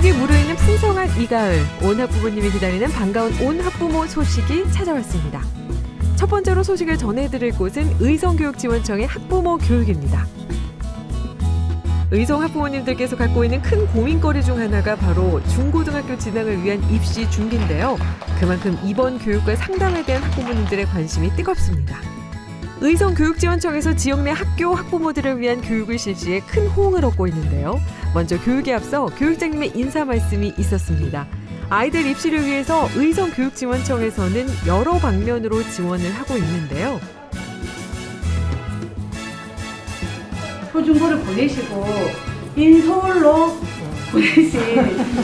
행복이 무르익는 풍성한 이 가을, 온 학부모님이 기다리는 반가운 온 학부모 소식이 찾아왔습니다. 첫 번째로 소식을 전해드릴 곳은 의성교육지원청의 학부모 교육입니다. 의성 학부모님들께서 갖고 있는 큰 고민거리 중 하나가 바로 중고등학교 진학을 위한 입시 준비인데요. 그만큼 이번 교육과 상담에 대한 학부모님들의 관심이 뜨겁습니다. 의성교육지원청에서 지역 내 학교 학부모들을 위한 교육을 실시해 큰 호응을 얻고 있는데요. 먼저 교육에 앞서 교육장님의 인사 말씀이 있었습니다. 아이들 입시를 위해서 의성교육지원청에서는 여러 방면으로 지원을 하고 있는데요. 초중고를 보내시고 인서울로 보내신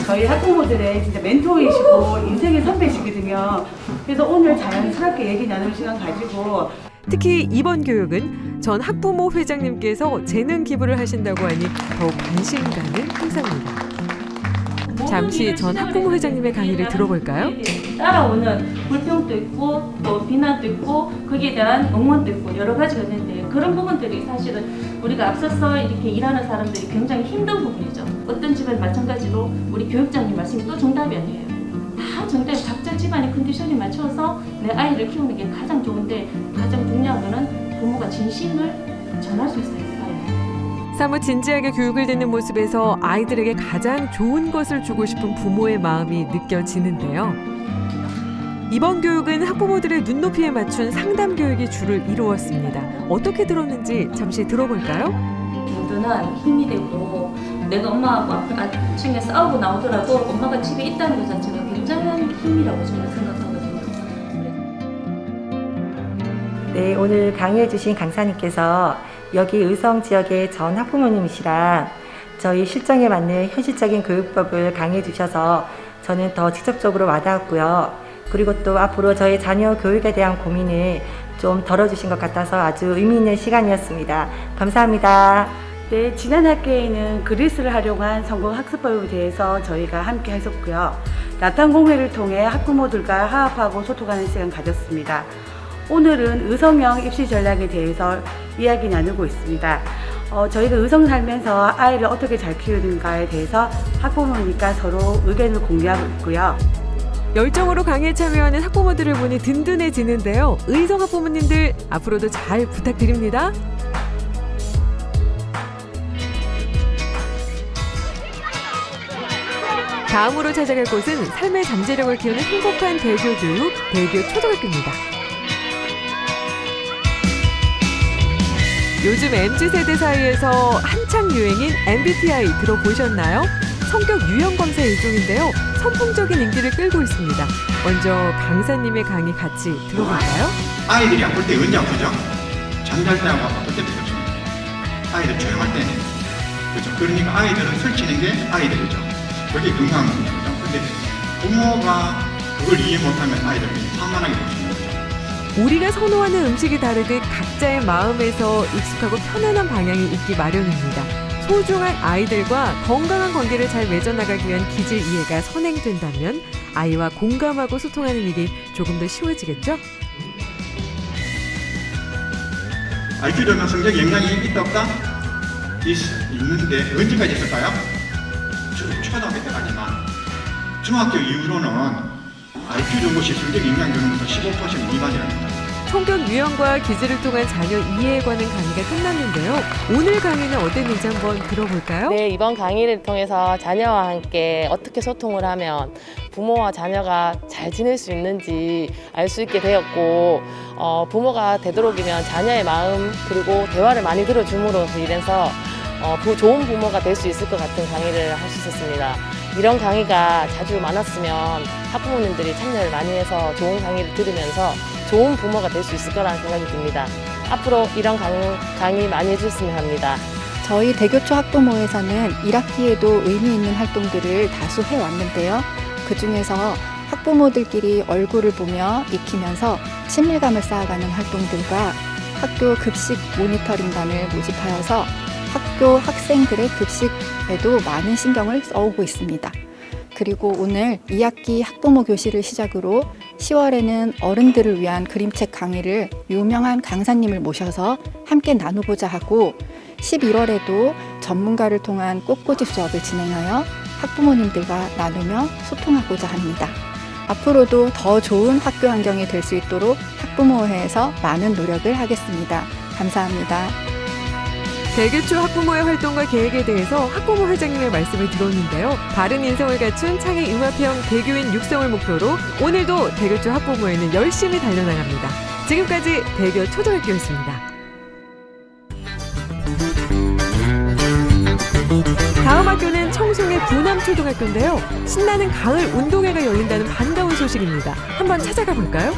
저희 학부모들의 진짜 멘토이시고 인생의 선배시거든요. 그래서 오늘 자연스럽게 얘기 나눌 시간 가지고 특히 이번 교육은 전 학부모 회장님께서 재능 기부를 하신다고 하니 더욱 관심 가는 행사입니다. 잠시 전 학부모 회장님의 강의를 들어볼까요? 따라오는 불평도 있고 또 비난도 있고 거기에 대한 응원도 있고 여러 가지가 있는데 그런 부분들이 사실은 우리가 앞서서 이렇게 일하는 사람들이 굉장히 힘든 부분이죠. 어떤 집안 마찬가지로 우리 교육장님 말씀이 또 정답이 아니에요. 다 정답이 각자 집안의 컨디션에 맞춰서 내 아이를 키우는 게 가장 좋은데 가장 중요한 거는 부모가 진심을 전할 수 있어요. 사뭇 진지하게 교육을 듣는 모습에서 아이들에게 가장 좋은 것을 주고 싶은 부모의 마음이 느껴지는데요. 이번 교육은 학부모들의 눈높이에 맞춘 상담 교육이 주를 이루었습니다. 어떻게 들었는지 잠시 들어볼까요? 든든한 힘이 되고 내가 엄마하고 아침에 싸우고 나오더라도 엄마가 집에 있다는 것 자체가 굉장한 힘이라고 저는 생각하거든요. 네, 오늘 강의해주신 강사님께서 여기 의성 지역의 전 학부모님이시라 저희 실정에 맞는 현실적인 교육법을 강의해 주셔서 저는 더 직접적으로 와닿았고요. 그리고 또 앞으로 저희 자녀 교육에 대한 고민을 좀 덜어주신 것 같아서 아주 의미 있는 시간이었습니다. 감사합니다. 네, 지난 학기에는 그리스를 활용한 성공 학습법에 대해서 저희가 함께 했었고요. 나탄 공회를 통해 학부모들과 화합하고 소통하는 시간 가졌습니다. 오늘은 의성형 입시 전략에 대해서 이야기 나누고 있습니다. 저희가 의성 살면서 아이를 어떻게 잘 키우는가에 대해서 학부모님과 서로 의견을 공유하고 있고요. 열정으로 강의에 참여하는 학부모들을 보니 든든해지는데요. 의성 학부모님들 앞으로도 잘 부탁드립니다. 다음으로 찾아갈 곳은 삶의 잠재력을 키우는 행복한 대교 교육, 대교 초등학교입니다. 요즘 MZ세대 사이에서 한창 유행인 MBTI 들어보셨나요? 성격 유형 검사 일종인데요. 선풍적인 인기를 끌고 있습니다. 먼저 강사님의 강의 같이 들어볼까요? 아이들이 아플 때 언제 아프죠? 잠잘 때 하고 아플 때 그렇습니다. 아이들 조용할 때는. 그렇죠. 그러니까 아이들은 설치는 게 아이들이죠. 그게 건강한 겁니다. 근데 부모가 그걸 이해 못하면 아이들이 산만하게 볼 수 있는 거죠. 우리가 선호하는 음식이 다르듯 각자의 마음에서 익숙하고 편안한 방향이 있기 마련입니다. 소중한 아이들과 건강한 관계를 잘 맺어나가기 위한 기질 이해가 선행된다면 아이와 공감하고 소통하는 일이 조금 더 쉬워지겠죠? IQ 적용 성적 영향이 있다 없다? 있는데 언제까지 있을까요? 초등학교 때까지만. 중학교 이후로는 IQ 정보시 성적 영향 적용부터 15% 미만이랍니다. 성격 유형과 기질을 통한 자녀 이해에 관한 강의가 끝났는데요. 오늘 강의는 어땠는지 한번 들어볼까요? 네, 이번 강의를 통해서 자녀와 함께 어떻게 소통을 하면 부모와 자녀가 잘 지낼 수 있는지 알 수 있게 되었고 부모가 되도록이면 자녀의 마음 그리고 대화를 많이 들어줌으로써 인해서 좋은 부모가 될 수 있을 것 같은 강의를 할 수 있었습니다. 이런 강의가 자주 많았으면 학부모님들이 참여를 많이 해서 좋은 강의를 들으면서 좋은 부모가 될 수 있을 거라는 생각이 듭니다. 앞으로 이런 강의 많이 해주셨으면 합니다. 저희 대교초 학부모에서는 1학기에도 의미 있는 활동들을 다수 해왔는데요. 그중에서 학부모들끼리 얼굴을 보며 익히면서 친밀감을 쌓아가는 활동들과 학교 급식 모니터링단을 모집하여서 학교 학생들의 급식에도 많은 신경을 써오고 있습니다. 그리고 오늘 2학기 학부모 교실을 시작으로 10월에는 어른들을 위한 그림책 강의를 유명한 강사님을 모셔서 함께 나누고자 하고 11월에도 전문가를 통한 꽃꽂이 수업을 진행하여 학부모님들과 나누며 소통하고자 합니다. 앞으로도 더 좋은 학교 환경이 될 수 있도록 학부모회에서 많은 노력을 하겠습니다. 감사합니다. 대교 초 학부모의 활동과 계획에 대해서 학부모 회장님의 말씀을 들었는데요. 바른 인성을 갖춘 창의 융합형 대교인 육성을 목표로 오늘도 대교 초 학부모회는 열심히 달려나갑니다. 지금까지 대교 초등학교였습니다. 다음 학교는 청송의 부남초등학교인데요. 신나는 가을 운동회가 열린다는 반가운 소식입니다. 한번 찾아가 볼까요?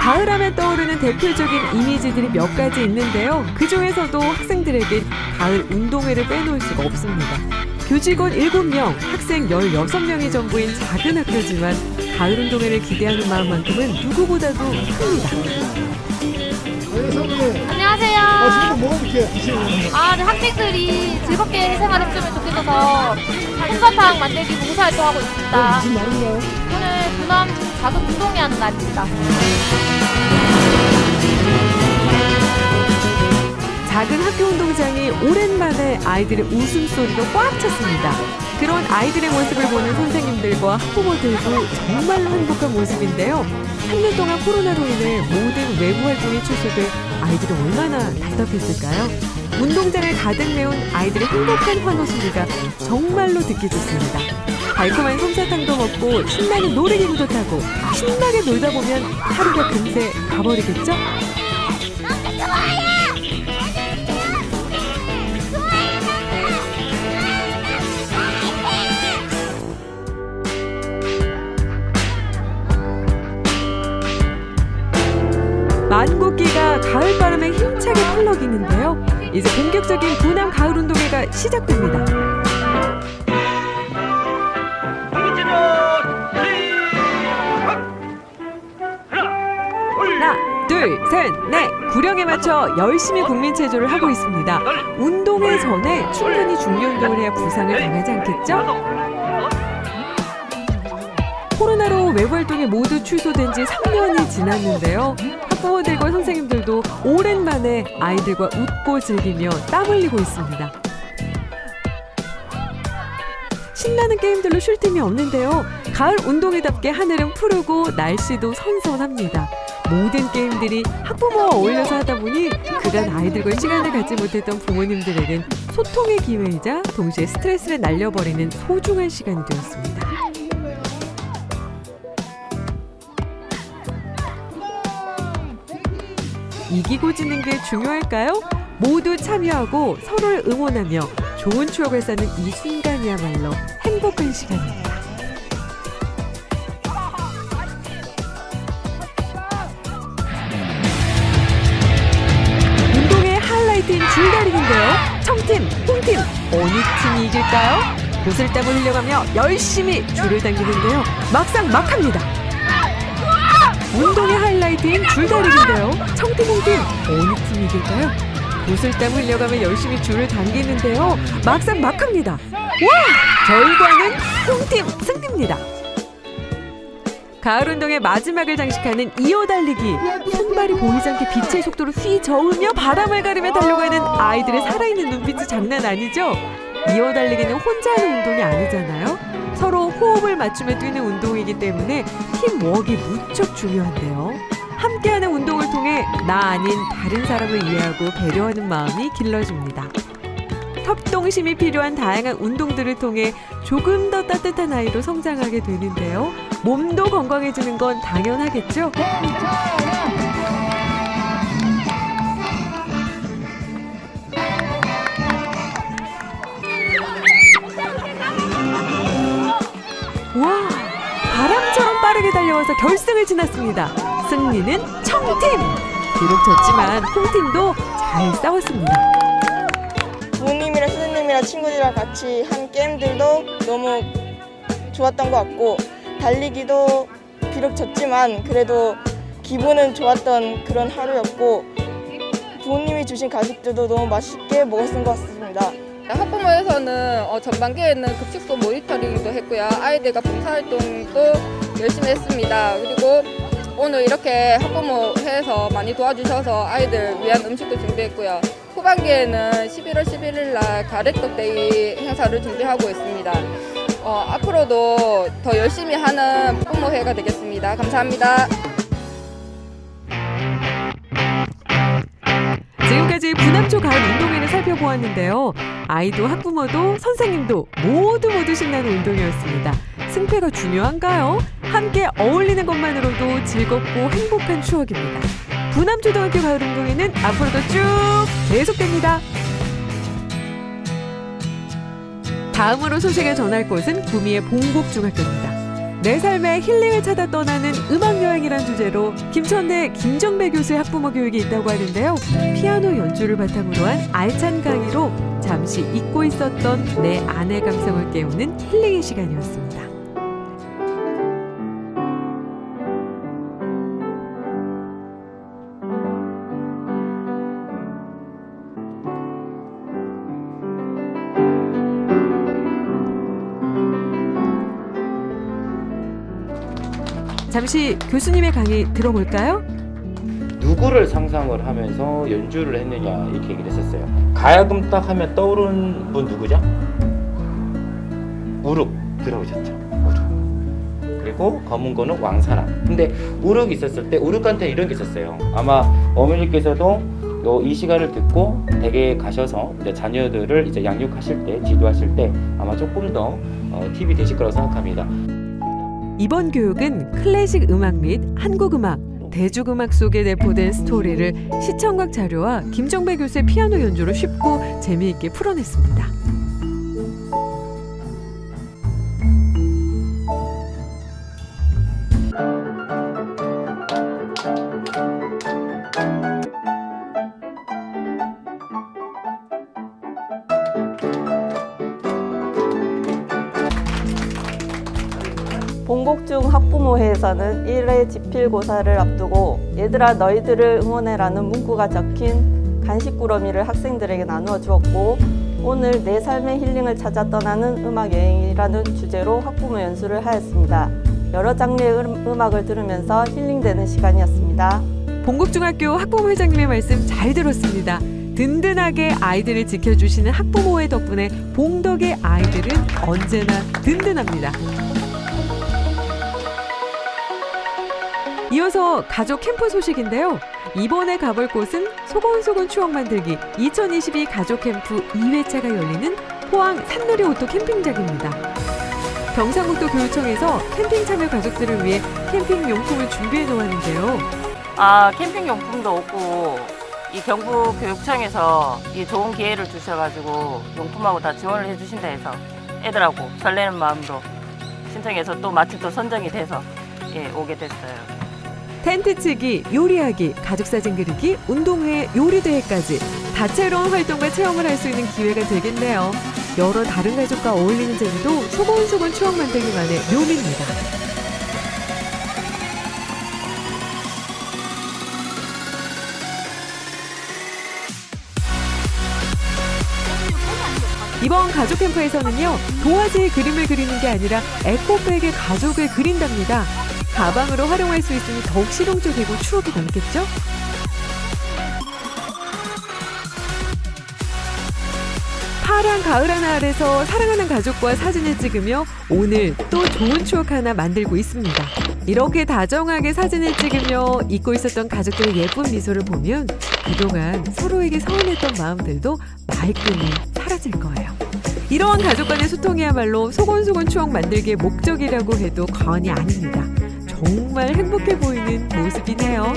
가을하면 떠오르는 대표적인 이미지들이 몇 가지 있는데요. 그중에서도 학생들에게 가을 운동회를 빼놓을 수가 없습니다. 교직원 7명, 학생 16명이 전부인 작은 학교지만 가을 운동회를 기대하는 마음만큼은 누구보다도 큽니다. 안녕하세요. 지금 뭐 이렇게 하시는 학생들이 즐겁게 생활했으면 좋겠어서 솜사탕 만들기 봉사활동하고 있습니다. 무슨 날인가요? 오늘 부남 작은 운동회 하는 날입니다. 작은 학교 운동장이 오랜만에 아이들의 웃음소리로 꽉 찼습니다. 그런 아이들의 모습을 보는 선생님들과 학부모들도 정말로 행복한 모습인데요. 3년 동안 코로나로 인해 모든 외부 활동이 취소돼 아이들이 얼마나 답답했을까요? 운동장을 가득 메운 아이들의 행복한 환호 소리가 정말로 듣기 좋습니다. 달콤한 솜사탕도 먹고 신나는 놀이기구도 타고 신나게 놀다 보면 하루가 금세 가버리겠죠? 만국기가 가을바람에 힘차게 펄럭이는데요. 이제 본격적인 부남 가을 운동회가 시작됩니다. 하나, 둘, 셋, 넷. 구령에 맞춰 열심히 국민체조를 하고 있습니다. 운동회 전에 충분히 중요 운동을 해야 부상을 당하지 않겠죠? 코로나로 외부 활동이 모두 취소된 지 3년이 지났는데요. 학부모들과 선생님들도 오랜만에 아이들과 웃고 즐기며 땀 흘리고 있습니다. 신나는 게임들로 쉴 틈이 없는데요. 가을 운동회답게 하늘은 푸르고 날씨도 선선합니다. 모든 게임들이 학부모와 어울려서 하다 보니 그간 아이들과 시간을 갖지 못했던 부모님들에겐 소통의 기회이자 동시에 스트레스를 날려버리는 소중한 시간이 되었습니다. 이기고 지는 게 중요할까요? 모두 참여하고 서로를 응원하며 좋은 추억을 쌓는 이 순간이야말로 행복한 시간입니다. 운동의 하이라이트인 줄다리기인데요. 청팀, 홍팀, 어느 팀이 이길까요? 구슬땀을 흘려가며 열심히 줄을 당기는데요. 막상 막합니다. 운동의 하이라이트인 줄다리기인데요. 청팀, 홍팀, 어느 팀이 이길까요? 구슬땀 흘려가며 열심히 줄을 당기는데요. 막상 막합니다. 와! 결과는 홍팀 승리입니다. 가을 운동의 마지막을 장식하는 이어달리기. 손발이 보이지 않게 빛의 속도로 휘저으며 바람을 가르며 달려가는 아이들의 살아있는 눈빛이 장난 아니죠? 이어달리기는 혼자 하는 운동이 아니잖아요. 서로 호흡을 맞추며 뛰는 운동이기 때문에 팀워크가 무척 중요한데요. 함께하는 운동을 통해 나 아닌 다른 사람을 이해하고 배려하는 마음이 길러집니다. 협동심이 필요한 다양한 운동들을 통해 조금 더 따뜻한 아이로 성장하게 되는데요. 몸도 건강해지는 건 당연하겠죠? 와, 바람처럼 빠르게 달려와서 결승을 지났습니다. 승리는 청팀! 비록 졌지만 홍팀도 잘 싸웠습니다. 부모님이랑 선생님이랑 친구들이랑 같이 한 게임들도 너무 좋았던 것 같고, 달리기도 비록 졌지만 그래도 기분은 좋았던 그런 하루였고, 부모님이 주신 간식들도 너무 맛있게 먹었던 것 같습니다. 학부모에서는 전반기에는 급식소 모니터링도 했고요. 아이들과 봉사활동도 열심히 했습니다. 그리고 오늘 이렇게 학부모회에서 많이 도와주셔서 아이들 위한 음식도 준비했고요. 후반기에는 11월 11일 날 가래떡데이 행사를 준비하고 있습니다. 앞으로도 더 열심히 하는 학부모회가 되겠습니다. 감사합니다. 지금까지 부남초 가을 운동회를 살펴보았는데요. 아이도 학부모도 선생님도 모두 신나는 운동이었습니다. 승패가 중요한가요? 함께 어울리는 것만으로도 즐겁고 행복한 추억입니다. 부남초등학교 가을 운동회는 앞으로도 쭉 계속됩니다. 다음으로 소식을 전할 곳은 구미의 봉곡중학교입니다. 내 삶의 힐링을 찾아 떠나는 음악여행이란 주제로 김천대 김정배 교수의 학부모 교육이 있다고 하는데요. 피아노 연주를 바탕으로 한 알찬 강의로 잠시 잊고 있었던 내 안의 감성을 깨우는 힐링의 시간이었습니다. 잠시 교수님의 강의 들어볼까요? 누구를 상상을 하면서 연주를 했느냐 이렇게 얘기를 했었어요. 가야금 딱 하면 떠오르는 분 누구죠? 우륵 들어오셨죠? 우륵. 그리고 검은 거는 왕사람. 근데 우륵이 있었을 때 우륵한테 이런 게 있었어요. 아마 어머니께서도 이 시간을 듣고 댁에 가셔서 이제 자녀들을 이제 양육하실 때, 지도하실 때 아마 조금 더 팁이 되실 거라고 생각합니다. 이번 교육은 클래식 음악 및 한국 음악, 대중음악 속에 내포된 스토리를 시청각 자료와 김정배 교수의 피아노 연주로 쉽고 재미있게 풀어냈습니다. 봉곡중 학부모회에서는 1회 지필고사를 앞두고 얘들아 너희들을 응원해라는 문구가 적힌 간식꾸러미를 학생들에게 나누어 주었고, 오늘 내 삶의 힐링을 찾아 떠나는 음악여행이라는 주제로 학부모 연수를 하였습니다. 여러 장르의 음악을 들으면서 힐링되는 시간이었습니다. 봉곡중학교 학부모 회장님의 말씀 잘 들었습니다. 든든하게 아이들을 지켜주시는 학부모회 덕분에 봉덕의 아이들은 언제나 든든합니다. 이어서 가족 캠프 소식인데요. 이번에 가볼 곳은 소곤소곤 추억 만들기 2022 가족 캠프 2회차가 열리는 포항 산놀이 오토 캠핑장입니다. 경상북도 교육청에서 캠핑 참여 가족들을 위해 캠핑 용품을 준비해 놓았는데요. 캠핑 용품도 없고 이 경북교육청에서 이 좋은 기회를 주셔가지고 용품하고 다 지원을 해주신다 해서 애들하고 설레는 마음으로 신청해서 또 마침 또 선정이 돼서 오게 됐어요. 텐트 치기, 요리하기, 가족사진 그리기, 운동회, 요리대회까지 다채로운 활동과 체험을 할 수 있는 기회가 되겠네요. 여러 다른 가족과 어울리는 재미도 소곤소곤 추억 만들기만의 묘미입니다. 이번 가족 캠프에서는요, 도화지에 그림을 그리는 게 아니라 에코백에 가족을 그린답니다. 가방으로 활용할 수 있으니 더욱 실용적이고 추억이 남겠죠? 파란 가을 하나 아래서 사랑하는 가족과 사진을 찍으며 오늘 또 좋은 추억 하나 만들고 있습니다. 이렇게 다정하게 사진을 찍으며 잊고 있었던 가족들의 예쁜 미소를 보면 그동안 서로에게 서운했던 마음들도 말끔히 사라질 거예요. 이러한 가족 간의 소통이야말로 소곤소곤 추억 만들기의 목적이라고 해도 과언이 아닙니다. 정말 행복해 보이는 모습이네요.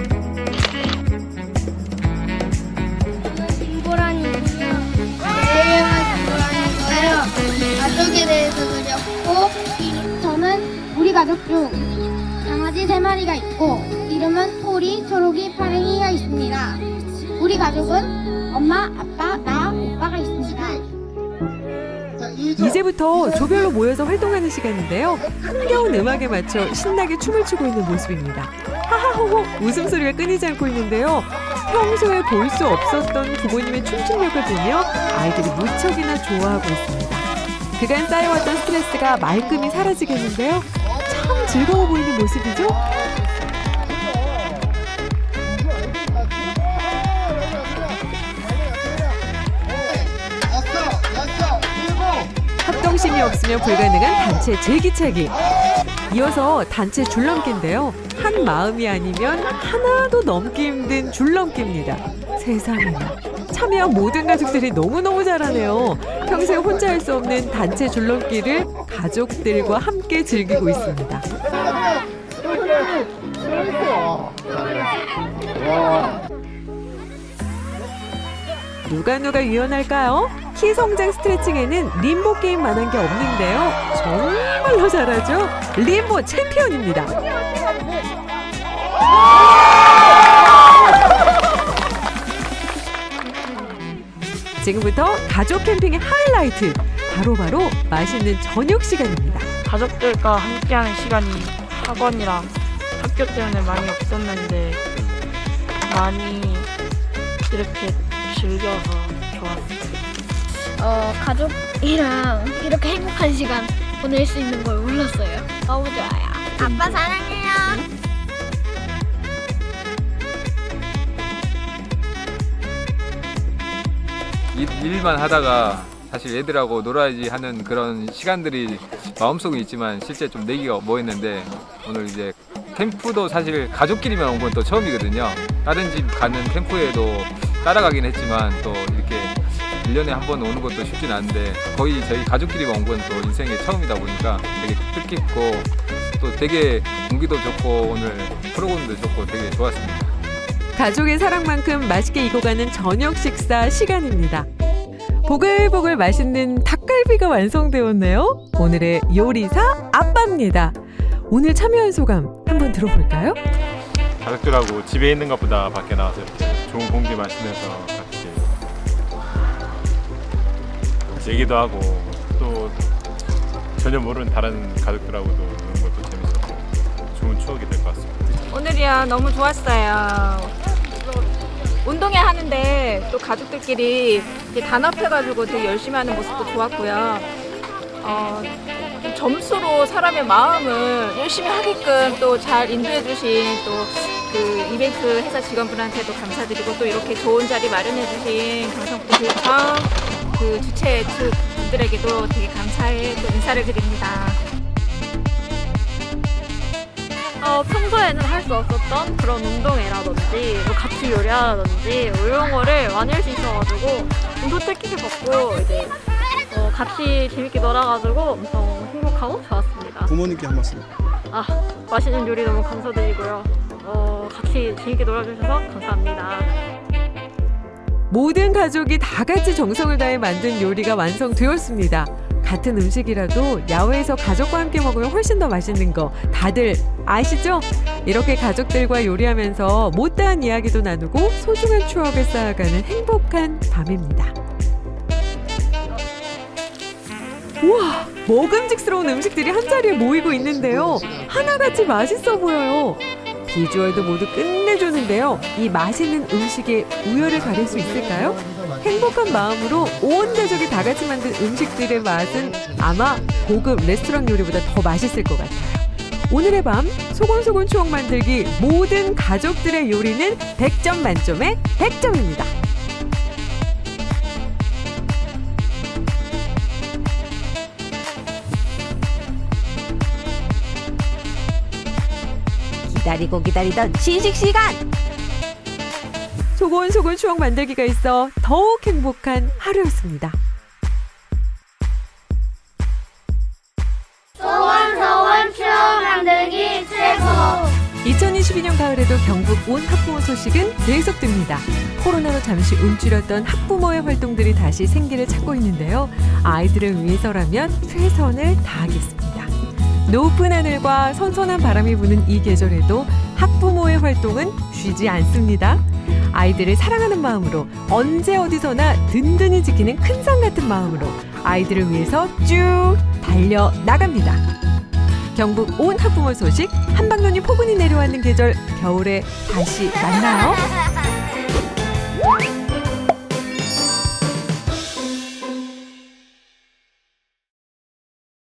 김보란이군요. 내가 김보란이고요. 가족에 대해서 그렸고, 저는 우리 가족 중 강아지 3마리가 있고 이름은 토리, 초록이, 파랭이가 있습니다. 우리 가족은 엄마, 아빠, 나, 오빠가 있습니다. 이제부터 조별로 모여서 활동하는 시간인데요. 흥겨운 음악에 맞춰 신나게 춤을 추고 있는 모습입니다. 하하호호 웃음소리가 끊이지 않고 있는데요. 평소에 볼 수 없었던 부모님의 춤출력을 보며 아이들이 무척이나 좋아하고 있습니다. 그간 쌓여왔던 스트레스가 말끔히 사라지겠는데요. 참 즐거워 보이는 모습이죠? 없으면 불가능한 단체 제기차기. 이어서 단체 줄넘기인데요. 한 마음이 아니면 하나도 넘기 힘든 줄넘기입니다. 세상에나. 참여한 모든 가족들이 너무너무 잘하네요. 평생 혼자 할 수 없는 단체 줄넘기를 가족들과 함께 즐기고 있습니다. 누가 유연할까요? 키 성장 스트레칭에는 림보 게임만한 게 없는데요. 정말로 잘하죠? 림보 챔피언입니다. 지금부터 가족 캠핑의 하이라이트, 바로 맛있는 저녁 시간입니다. 가족들과 함께하는 시간이 학원이랑 학교 때문에 많이 없었는데 많이 이렇게 즐겨서 좋았어요. 가족이랑 이렇게 행복한 시간 보낼 수 있는 걸 몰랐어요. 너무 좋아요. 아빠 사랑해요. 일만 하다가 사실 애들하고 놀아야지 하는 그런 시간들이 마음속에 있지만 실제 좀 내기가 뭐했는데 오늘 이제 캠프도 사실 가족끼리만 온 건 또 처음이거든요. 다른 집 가는 캠프에도 따라가긴 했지만 또 이렇게 1년에 한 번 오는 것도 쉽진 않은데 거의 저희 가족끼리만 온 건 또 인생의 처음이다 보니까 되게 뜻깊고 또 되게 공기도 좋고 오늘 프로그램도 좋고 되게 좋았습니다. 가족의 사랑만큼 맛있게 익어가는 저녁 식사 시간입니다. 보글보글 맛있는 닭갈비가 완성되었네요. 오늘의 요리사 아빠입니다. 오늘 참여한 소감 한번 들어볼까요? 가족들하고 집에 있는 것보다 밖에 나와서 이렇게 좋은 공기 마시면서 같이 얘기도 하고 또 전혀 모르는 다른 가족들하고도 노는 것도 재밌었고 좋은 추억이 될 것 같습니다. 오늘이야 너무 좋았어요. 운동회 하는데 또 가족들끼리 이렇게 단합해가지고 되게 열심히 하는 모습도 좋았고요. 점수로 사람의 마음을 열심히 하게끔 또 잘 인도해주신 또 그 이벤트 회사 직원분한테도 감사드리고 또 이렇게 좋은 자리 마련해주신 경상북도 교육청 그 주최 측 분들에게도 되게 감사의 또 인사를 드립니다. 평소에는 할 수 없었던 그런 운동회라든지 뭐 같이 요리하라든지 뭐 이런 거를 많이 할 수 있어가지고 엄청 뜻깊게 받고 이제 같이 재밌게 놀아가지고 엄청 행복하고 좋았습니다. 부모님께 한 말씀. 맛있는 요리 너무 감사드리고요. 같이 재밌게 놀아주셔서 감사합니다. 모든 가족이 다 같이 정성을 다해 만든 요리가 완성되었습니다. 같은 음식이라도 야외에서 가족과 함께 먹으면 훨씬 더 맛있는 거 다들 아시죠? 이렇게 가족들과 요리하면서 못다한 이야기도 나누고 소중한 추억을 쌓아가는 행복한 밤입니다. 우와! 먹음직스러운 음식들이 한자리에 모이고 있는데요. 하나같이 맛있어 보여요. 비주얼도 모두 끝내주는데요. 이 맛있는 음식의 우열을 가릴 수 있을까요? 행복한 마음으로 온 가족이 다 같이 만든 음식들의 맛은 아마 고급 레스토랑 요리보다 더 맛있을 것 같아요. 오늘의 밤 소곤소곤 추억 만들기 모든 가족들의 요리는 100점 만점에 100점입니다. 기다리던 시식 시간! 소곤소곤 추억 만들기가 있어 더욱 행복한 하루였습니다. 소원 추억 만들기 최고! 2022년 가을에도 경북 온 학부모 소식은 계속됩니다. 코로나로 잠시 움츠렸던 학부모의 활동들이 다시 생기를 찾고 있는데요. 아이들을 위해서라면 최선을 다하겠습니다. 높은 하늘과 선선한 바람이 부는 이 계절에도 학부모의 활동은 쉬지 않습니다. 아이들을 사랑하는 마음으로 언제 어디서나 든든히 지키는 큰 산 같은 마음으로 아이들을 위해서 쭉 달려나갑니다. 경북 온 학부모 소식, 한방눈이 포근히 내려왔는 계절 겨울에 다시 만나요.